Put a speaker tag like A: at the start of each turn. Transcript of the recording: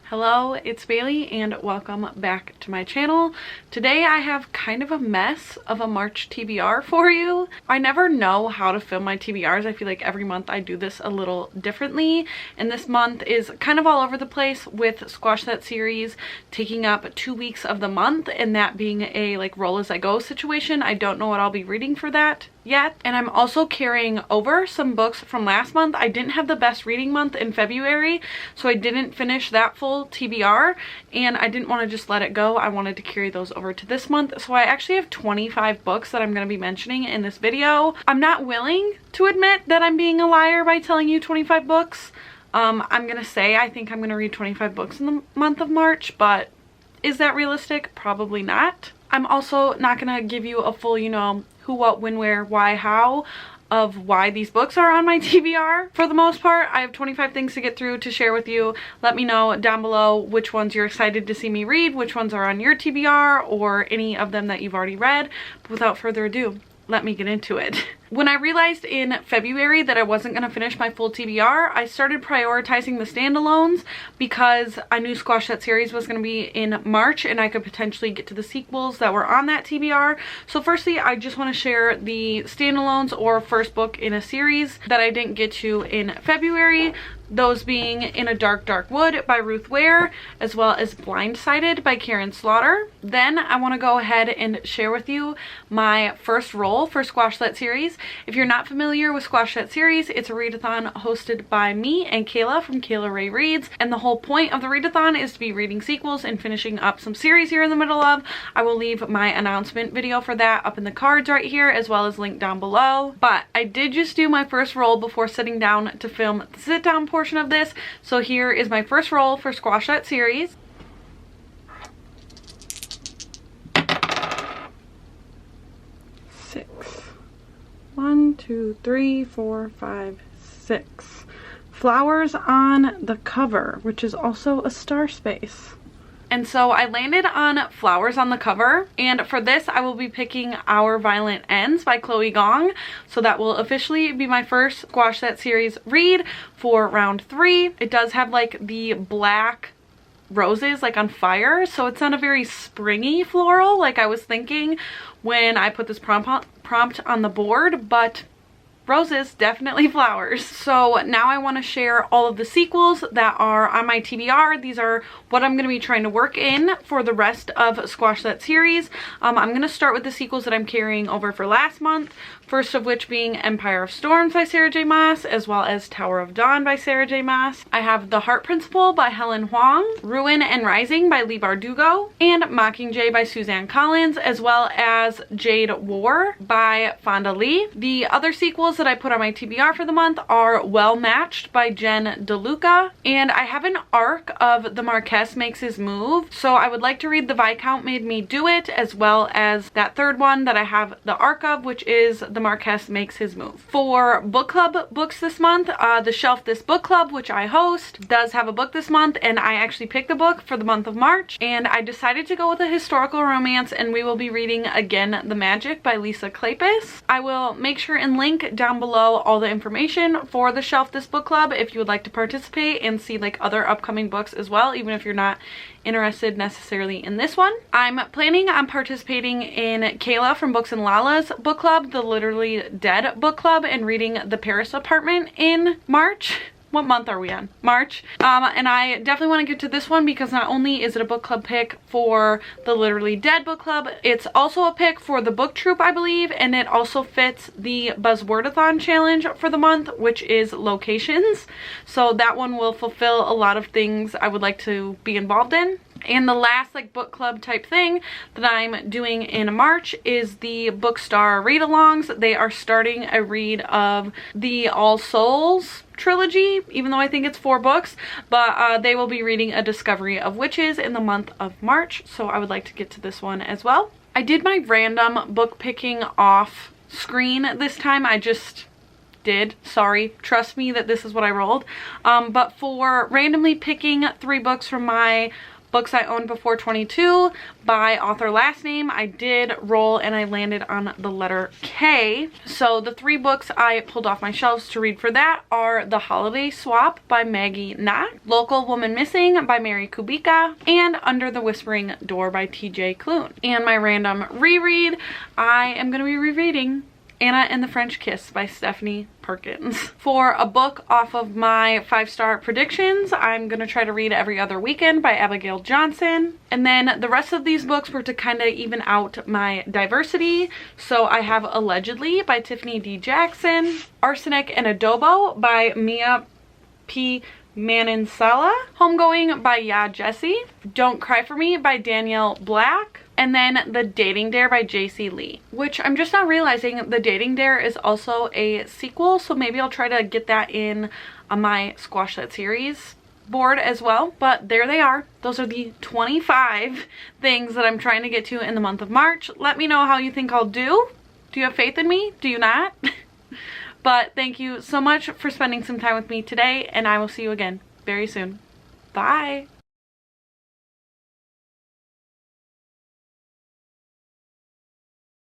A: Hello, it's Bailey and welcome back to my channel. Today I have kind of a mess of a March TBR for you. I never know how to film my TBRs. I feel like every month I do this a little differently, and this month is kind of all over the place with Squash That series taking up 2 weeks of the month, and that being a like roll as I go situation. I don't know what I'll be reading for that yet, and I'm also carrying over some books from last month. I didn't have the best reading month in February, so I didn't finish that full TBR, and I didn't want to just let it go. I wanted to carry those over to this month, so I actually have 25 books that I'm going to be mentioning in this video. I'm not willing to admit that I'm being a liar by telling you 25 books. I'm going to say I think I'm going to read 25 books in the month of March, but is that realistic? Probably not. I'm also not going to give you a full, who, what, when, where, why, how of why these books are on my TBR. For the most part, I have 25 things to get through to share with you. Let me know down below which ones you're excited to see me read, which ones are on your TBR, or any of them that you've already read. But without further ado, let me get into it. When I realized in February that I wasn't going to finish my full TBR, I started prioritizing the standalones because I knew Squash That series was going to be in March and I could potentially get to the sequels that were on that TBR. So firstly, I just want to share the standalones or first book in a series that I didn't get to in February. Those being In a Dark, Dark Wood by Ruth Ware, as well as Blindsided by Karen Slaughter. Then I want to go ahead and share with you my first roll for Squash That series. If you're not familiar with Squash That series, it's a readathon hosted by me and Kayla from Kayla Ray Reads, and the whole point of the readathon is to be reading sequels and finishing up some series you're in the middle of. I will leave my announcement video for that up in the cards right here, as well as linked down below. But I did just do my first roll before sitting down to film the sit down portion of this, so here is my first roll for Squash That series. Six. 1, 2, 3, 4, 5, 6 flowers on the cover, which is also a star space. And so I landed on flowers on the cover, and for this I will be picking Our Violent Ends by Chloe Gong. So that will officially be my first Squash That series read for round 3. It does have like the black roses like on fire, so it's not a very springy floral like I was thinking when I put this prompt on the board, but roses, definitely flowers. So now I want to share all of the sequels that are on my TBR. These are what I'm going to be trying to work in for the rest of Squash That series. I'm going to start with the sequels that I'm carrying over for last month. First of which being Empire of Storms by Sarah J Maas, as well as Tower of Dawn by Sarah J Maas. I have The Heart Principle by Helen Huang, Ruin and Rising by Leigh Bardugo, and Mockingjay by Suzanne Collins, as well as Jade War by Fonda Lee. The other sequels that I put on my TBR for the month are Well Matched by Jen DeLuca, and I have an arc of The Marquess Makes His Move, so I would like to read The Viscount Made Me Do It, as well as that third one that I have the arc of, which is The Marquess Makes His Move. For book club books this month, the Shelf This Book Club, which I host, does have a book this month, and I actually picked the book for the month of March, and I decided to go with a historical romance, and we will be reading Again the Magic by Lisa Kleypas. I will make sure and link down below all the information for the Shelf This Book Club if you would like to participate and see like other upcoming books as well, even if you're not interested necessarily in this one. I'm planning on participating in Kayla from Books and Lala's book club, the Literally Dead book club, and reading The Paris Apartment in March. What month are we on? March. And I definitely want to get to this one because not only is it a book club pick for the Literally Dead book club, it's also a pick for the book troop, I believe, and it also fits the Buzzwordathon challenge for the month, which is locations. So that one will fulfill a lot of things I would like to be involved in. And the last like book club type thing that I'm doing in March is the Bookstar read-alongs. They are starting a read of the All Souls trilogy, even though I think it's 4 books, but they will be reading A Discovery of Witches in the month of March, so I would like to get to this one as well. I did my random book picking off screen this time. I just did. Sorry. Trust me that this is what I rolled. But for randomly picking 3 books from my Books I Owned Before 22 by author last name. I did roll and I landed on the letter K. So the 3 books I pulled off my shelves to read for that are The Holiday Swap by Maggie Knott, Local Woman Missing by Mary Kubica, and Under the Whispering Door by TJ Klune. And my random reread, I am going to be rereading Anna and the French Kiss by Stephanie Perkins. For a book off of my 5-star predictions, I'm gonna try to read Every Other Weekend by Abigail Johnson. And then the rest of these books were to kind of even out my diversity. So I have Allegedly by Tiffany D. Jackson, Arsenic and Adobo by Mia P. Manansala, Homegoing by Ya Jessie, Don't Cry For Me by Danielle Black, and then The Dating Dare by JC Lee, which I'm just now realizing The Dating Dare is also a sequel, so maybe I'll try to get that in on my Squash That Series board as well. But there they are. Those are the 25 things that I'm trying to get to in the month of March. Let me know how you think I'll do. Do you have faith in me? Do you not? But thank you so much for spending some time with me today, and I will see you again very soon. Bye!